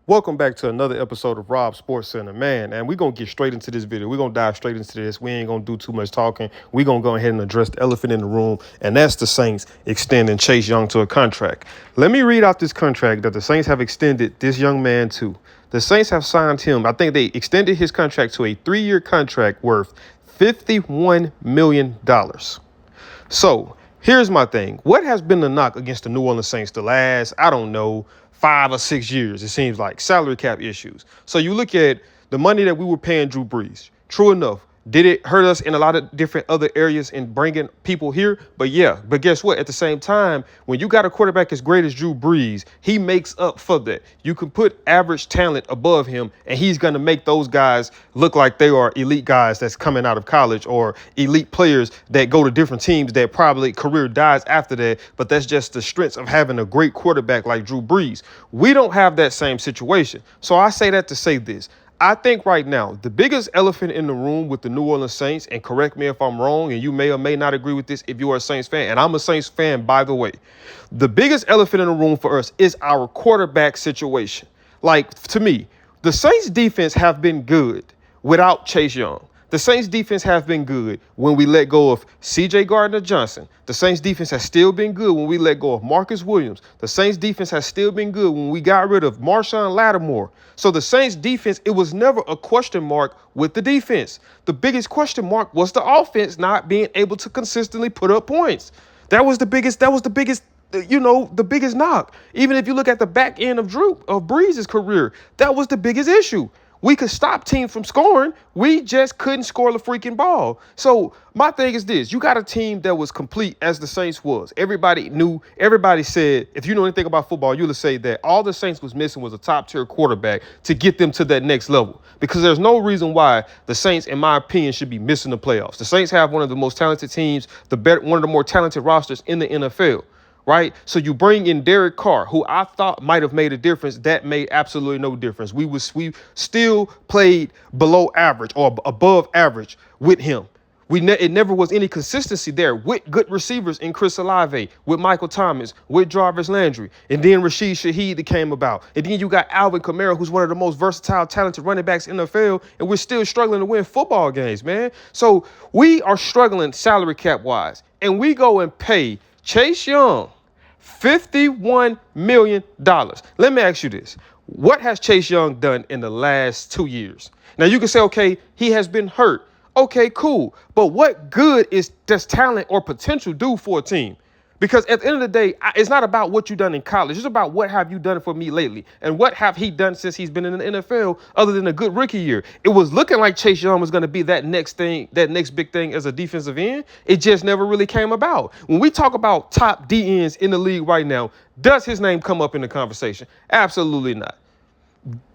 Welcome back to another episode of Rob Sports Center, man. And we're gonna get straight into this video. We're gonna dive straight into this. We ain't gonna do too much talking. We're gonna go ahead and address the elephant in the room, and that's the Saints extending Chase Young to a contract. Let me read out this contract that the Saints have extended this young man to. The Saints have signed him. I think they extended his contract to a 3-year contract worth $51 million. So here's my thing. What has been the knock against the New Orleans Saints the last, I don't know, 5 or 6 years? It seems like salary cap issues. So you look at the money that we were paying Drew Brees. True enough, did it hurt us in a lot of different other areas in bringing people here? But yeah, but guess what? At the same time, when you got a quarterback as great as Drew Brees, he makes up for that. You can put average talent above him, and he's going to make those guys look like they are elite guys that's coming out of college, or elite players that go to different teams that probably career dies after that. But that's just the strengths of having a great quarterback like Drew Brees. We don't have that same situation. So I say that to say this. I think right now, the biggest elephant in the room with the New Orleans Saints, and correct me if I'm wrong, and you may or may not agree with this if you are a Saints fan, and I'm a Saints fan, by the way. The biggest elephant in the room for us is our quarterback situation. Like, to me, the Saints defense have been good without Chase Young. The Saints defense have been good when we let go of C.J. Gardner-Johnson. The Saints defense has still been good when we let go of Marcus Williams. The Saints defense has still been good when we got rid of Marshawn Lattimore. So the Saints defense, it was never a question mark with the defense. The biggest question mark was the offense not being able to consistently put up points. That was the biggest knock. Even if you look at the back end of Brees' career, that was the biggest issue. We could stop teams from scoring. We just couldn't score the freaking ball. So my thing is this. You got a team that was complete as the Saints was. Everybody knew, everybody said, if you know anything about football, you'll say that all the Saints was missing was a top-tier quarterback to get them to that next level. Because there's no reason why the Saints, in my opinion, should be missing the playoffs. The Saints have one of the most talented teams, one of the more talented rosters in the NFL. Right? So you bring in Derek Carr, who I thought might have made a difference. That made absolutely no difference. We still played below average or above average with him. It never was any consistency there with good receivers in Chris Olave, with Michael Thomas, with Jarvis Landry, and then Rashid Shaheed that came about. And then you got Alvin Kamara, who's one of the most versatile, talented running backs in the NFL, and we're still struggling to win football games, man. So we are struggling salary cap wise, and we go and pay Chase Young $51 million. Let me ask you this. What has Chase Young done in the last 2 years? Now, you can say, okay, he has been hurt. Okay, cool. But what good does talent or potential do for a team? Because at the end of the day, it's not about what you've done in college. It's about what have you done for me lately? And what have he done since he's been in the NFL other than a good rookie year? It was looking like Chase Young was going to be that next big thing as a defensive end. It just never really came about. When we talk about top D ends in the league right now, does his name come up in the conversation? Absolutely not.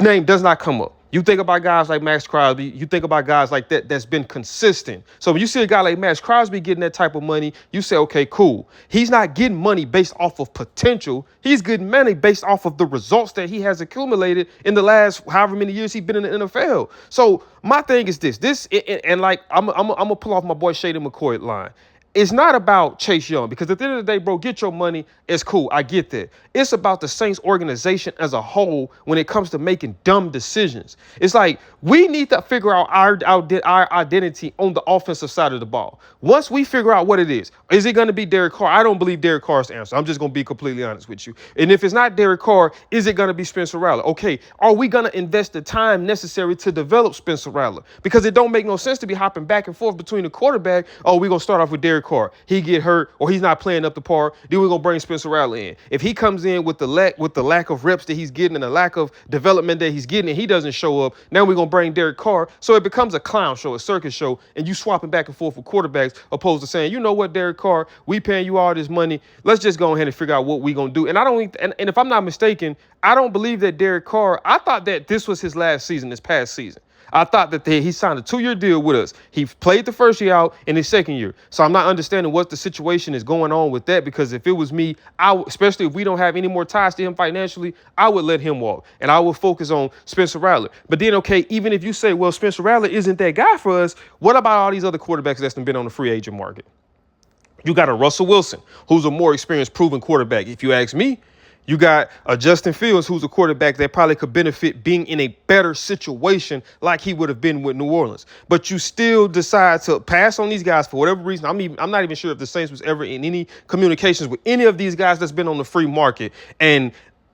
Name does not come up. You think about guys like Max Crosby, you think about guys like that's been consistent. So when you see a guy like Max Crosby getting that type of money, you say, okay, cool. He's not getting money based off of potential. He's getting money based off of the results that he has accumulated in the last however many years he's been in the NFL. So my thing is this, and like I'm gonna pull off my boy Shady McCoy line. It's not about Chase Young, because at the end of the day, bro, get your money. It's cool. I get that. It's about the Saints organization as a whole when it comes to making dumb decisions. It's like we need to figure out our identity on the offensive side of the ball. Once we figure out what it is it going to be Derek Carr? I don't believe Derek Carr's the answer. I'm just going to be completely honest with you. And if it's not Derek Carr, is it going to be Spencer Rattler? Okay, are we going to invest the time necessary to develop Spencer Rattler? Because it don't make no sense to be hopping back and forth between the quarterback. Oh, we're going to start off with Derek Carr. He get hurt or he's not playing up to par. Then we're going to bring Spencer Rattler in. If he comes in with the lack of reps that he's getting and the lack of development that he's getting and he doesn't show up, now we're going to bring Derek Carr. So it becomes a clown show, a circus show, and you swapping back and forth with quarterbacks opposed to saying, you know what, Derek Carr, we paying you all this money. Let's just go ahead and figure out what we're going to do. And if I'm not mistaken, I don't believe that Derek Carr, I thought that this was his last season, this past season. I thought that he signed a 2-year deal with us. He played the first year out in his second year. So I'm not understanding what the situation is going on with that, because if it was me, especially if we don't have any more ties to him financially, I would let him walk and I would focus on Spencer Rattler. But then, okay, even if you say, well, Spencer Rattler isn't that guy for us, what about all these other quarterbacks that's been on the free agent market? You got a Russell Wilson, who's a more experienced, proven quarterback. If you ask me, You got a Justin Fields, who's a quarterback that probably could benefit being in a better situation like he would have been with New Orleans. But you still decide to pass on these guys for whatever reason. I'm not even sure if the Saints was ever in any communications with any of these guys that's been on the free market and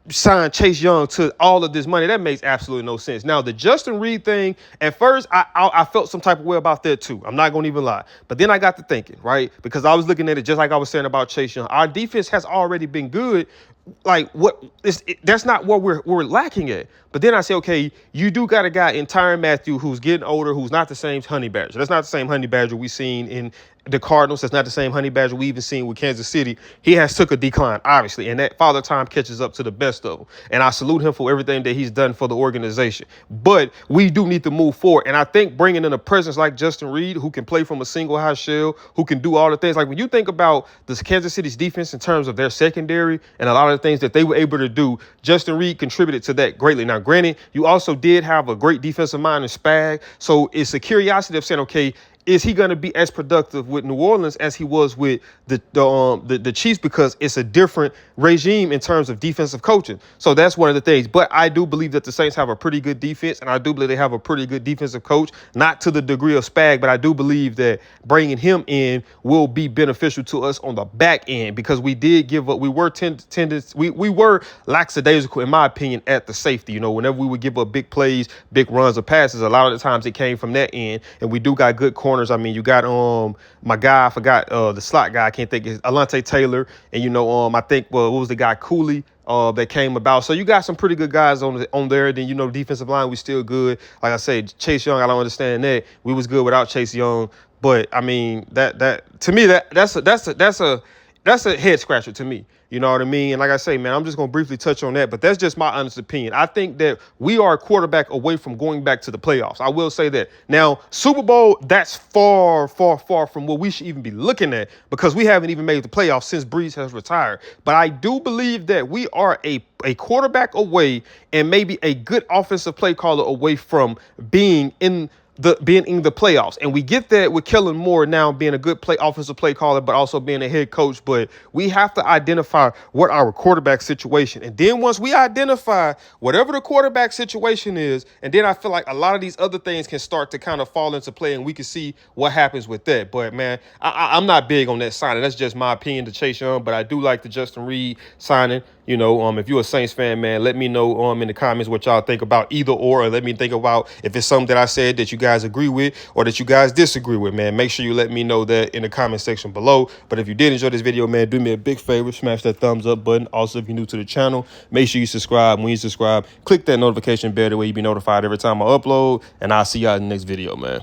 sign Chase Young to all of this money. That makes absolutely no sense. Now, the Justin Reed thing, at first, I felt some type of way about that too. I'm not going to even lie. But then I got to thinking, right? Because I was looking at it just like I was saying about Chase Young. Our defense has already been good. Like, that's not what we're lacking at. But then I say, okay, you do got a guy in Tyrann Mathieu who's getting older, who's not the same Honey Badger. That's not the same Honey Badger we seen in the Cardinals. That's not the same Honey Badger we even seen with Kansas City. He has took a decline, obviously, and that Father Time catches up to the best of them. And I salute him for everything that he's done for the organization. But we do need to move forward. And I think bringing in a presence like Justin Reed, who can play from a single high shell, who can do all the things. Like when you think about the Kansas City's defense in terms of their secondary and a lot of the things that they were able to do, Justin Reed contributed to that greatly. Now, granted, you also did have a great defensive mind in Spag. So it's a curiosity of saying, okay, is he going to be as productive with New Orleans as he was with the Chiefs? Because it's a different regime in terms of defensive coaching. So that's one of the things. But I do believe that the Saints have a pretty good defense, and I do believe they have a pretty good defensive coach, not to the degree of Spag, but I do believe that bringing him in will be beneficial to us on the back end, because we did give up. We were we were lackadaisical, in my opinion, at the safety. You know, whenever we would give up big plays, big runs or passes, a lot of the times it came from that end, and we do got good corners. I mean, you got my guy, I forgot the slot guy, I can't think of Alante Taylor, and I think what was the guy Cooley that came about. So you got some pretty good guys on there. Then defensive line, we still good. Like I said, Chase Young, I don't understand that. We was good without Chase Young, but I mean that to me that's a head scratcher to me. You know what I mean? And like I say, man, I'm just going to briefly touch on that. But that's just my honest opinion. I think that we are a quarterback away from going back to the playoffs. I will say that. Now, Super Bowl, that's far, far, far from what we should even be looking at, because we haven't even made the playoffs since Breeze has retired. But I do believe that we are a quarterback away and maybe a good offensive play caller away from being in the playoffs. And we get that with Kellen Moore now being a good offensive play caller, but also being a head coach. But we have to identify what our quarterback situation. And then once we identify whatever the quarterback situation is, and then I feel like a lot of these other things can start to kind of fall into play, and we can see what happens with that. But man, I'm not big on that signing. That's just my opinion to Chase Young, but I do like the Justin Reed signing. If you're a Saints fan, man, let me know in the comments what y'all think about either or let me think about if it's something that I said that you guys agree with or that you guys disagree with, man. Make sure you let me know that in the comment section below. But if you did enjoy this video, man, do me a big favor, smash that thumbs up button. Also, if you're new to the channel, make sure you subscribe. When you subscribe, click that notification bell, the way you be notified every time I upload, and I'll see y'all in the next video, man.